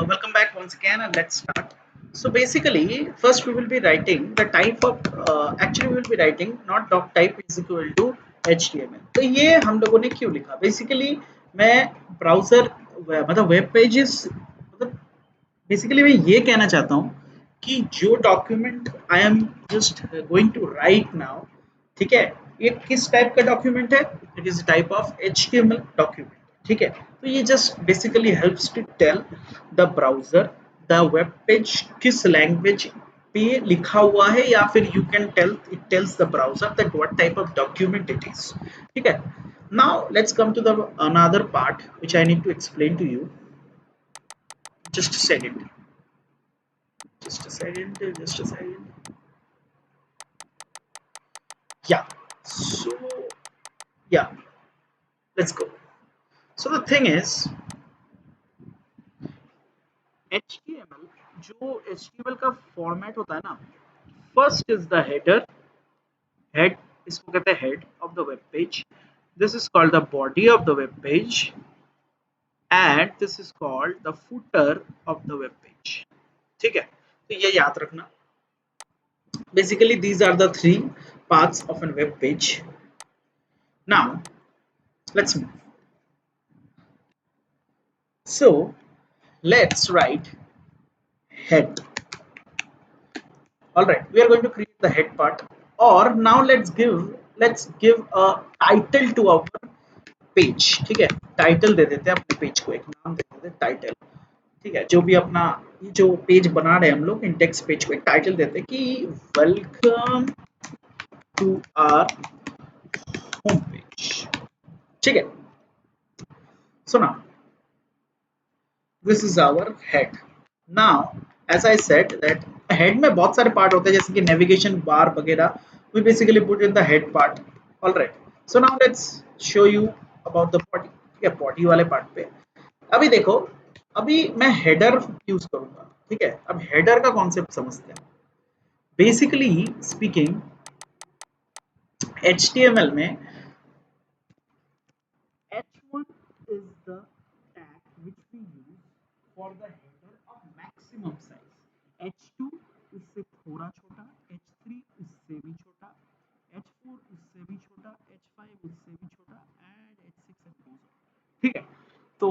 Welcome back once again, and let's start. So basically, first we will be writing the type of actually we will be writing not doc type is equal to HTML. तो ये हम लोगों ने क्यों लिखा? Basically मैं browser मतलब web pages मतलब बेसिकली मैं ये कहना चाहता हूँ कि जो document I am just going to write now, ठीक है, ये किस टाइप का डॉक्यूमेंट है? It is type of HTML document, ठीक है। तो ये just basically helps to tell the browser the web page किस लैंग्वेज पे लिखा हुआ है, या फिर you can tell it tells the browser that what type of document it is, ठीक है। Now let's come to the another part which I need to explain to you. Just a second, just a second. Yeah. So yeah, let's go. So the thing is, HTML जो HTML का format होता है ना, first is the header, head इसको कहते हैं head of the web page, this is called the body of the web page, and this is called the footer of the web page, ठीक है। तो ये याद रखना, basically these are the three parts of a web page. Now let's move. So let's write head. All right, we are going to create the head part. Or now let's give a title to our page, ठीक है। Title दे देते हैं अपने page को, एक नाम दे देते हैं टाइटल, ठीक है। जो भी अपना ये जो पेज बना रहे हैं हम लोग, इंडेक्स पेज को एक टाइटल देते हैं कि welcome to our home page, ठीक है। So now this is our head. Now as I said that head में बहुत सारे पार्ट होते हैं, जैसे कि नेविगेशन बार वगैरह, we basically put in the head part. All right, so now let's show you about the body, ठीक है। बॉडी वाले पार्ट पे अभी देखो, अभी मैं हेडर यूज करूंगा, ठीक है। अब हेडर का कॉन्सेप्ट समझते हैं। बेसिकली स्पीकिंग HTML में H1 is the tag which we use for the header of maximum size. H2 इससे थोड़ा छोटा, H3 इससे भी छोटा, H4 इससे भी छोटा, H5 इससे भी छोटा, and H6 and goes on. ठीक है। तो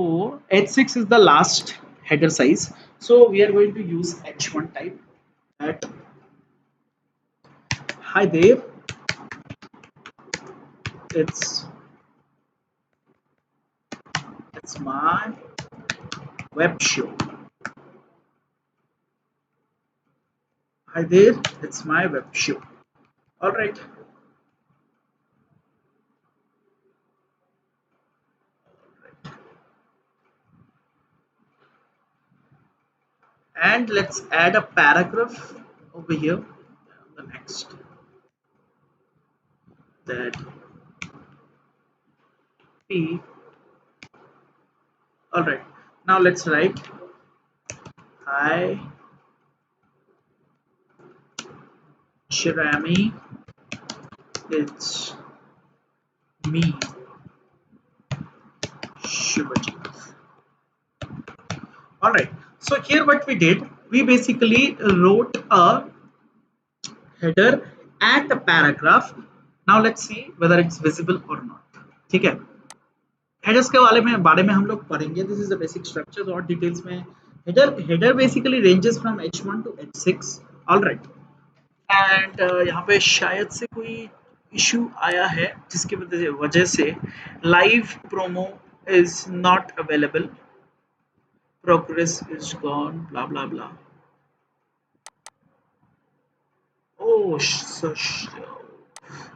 H6 is the last header size. So we are going to use H1 type. At hi there, it's it's my web show. Hi there, it's my web show. All right. And let's add a paragraph over here. The next, that P. All right, now let's write hi Shirami, it's me Shivajit. All right, so here what we did, we basically wrote a header and a paragraph. Now let's see whether it's visible or not, ठीक है। Headers के बारे में हम लोग पढ़ेंगे, this is the basic structure और details में। Header basically ranges from H1 to H6। Alright, and यहाँ पे शायद से कोई इशू आया है जिसकी वजह से live promo is not available, progress is gone, blah blah blah. Oh,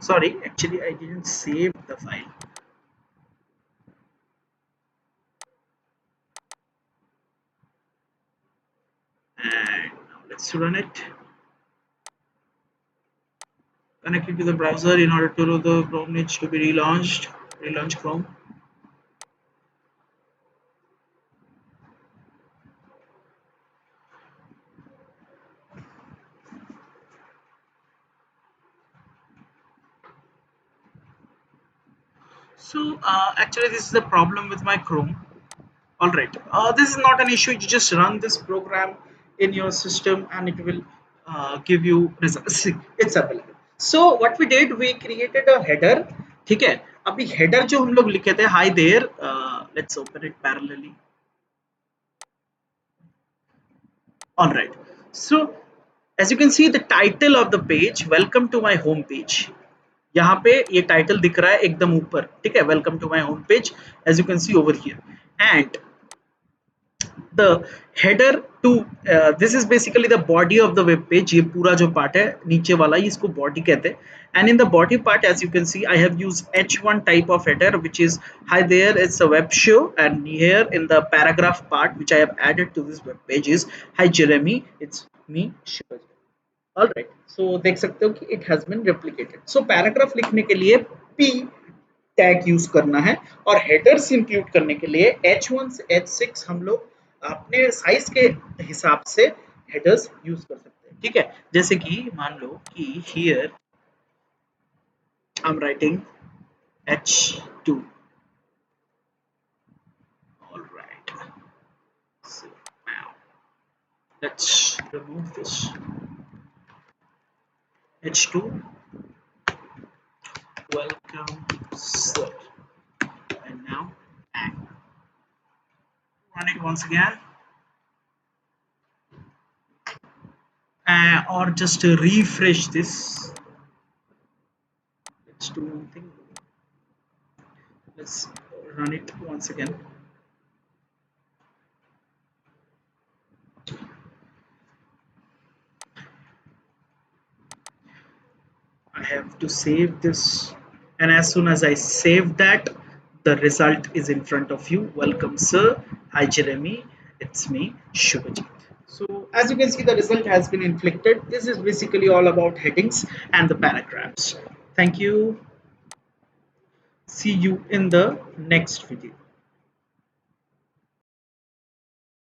sorry, actually I didn't save the file. And now let's run it. Connected to the browser. In order to do the Chrome needs to be relaunched. Relaunch Chrome. So actually this is the problem with my Chrome. All right, this is not an issue. You just run this program in your system and it will give you results. See, it's available. So what we did, we created a header. ठीक है, अभी header जो हम लोग लिखे थे, hi there, let's open it parallelly. All right, so as you can see the title of the page, welcome to my home page. यहाँ पे ये टाइटल दिख रहा है एकदम ऊपर, ठीक है, welcome to my home page, as you can see over here. And the header to this is basically the body of the web page. ये पूरा जो पार्ट है नीचे वाला, इसको बॉडी कहते हैं. And in the body part, as you can see, I have used h1 type of header, which is hi there, it's a web show. And here in the paragraph part which I have added to this web page is hi Jeremy, it's me Shivaji. All right, so देख सकते हो कि it has been replicated. So paragraph लिखने के लिए p tag use करना है और हेडर्स इंक्लूड करने के लिए h1 से h6 हम लोग अपने साइज के हिसाब से हेडर्स यूज कर सकते हैं. ठीक है, जैसे कि मान लो कि here I am writing h2. Alright, so now let's remove this h2. welcome sir. And now run it once again. Or just refresh this. Let's do one thing. Let's run it once again. I have to save this, and as soon as I save that, the result is in front of you. Welcome sir, hi Jeremy, it's me Shubhajit. So as you can see, the result has been inflicted. This is basically all about headings and the paragraphs. Thank you. See you in the next video.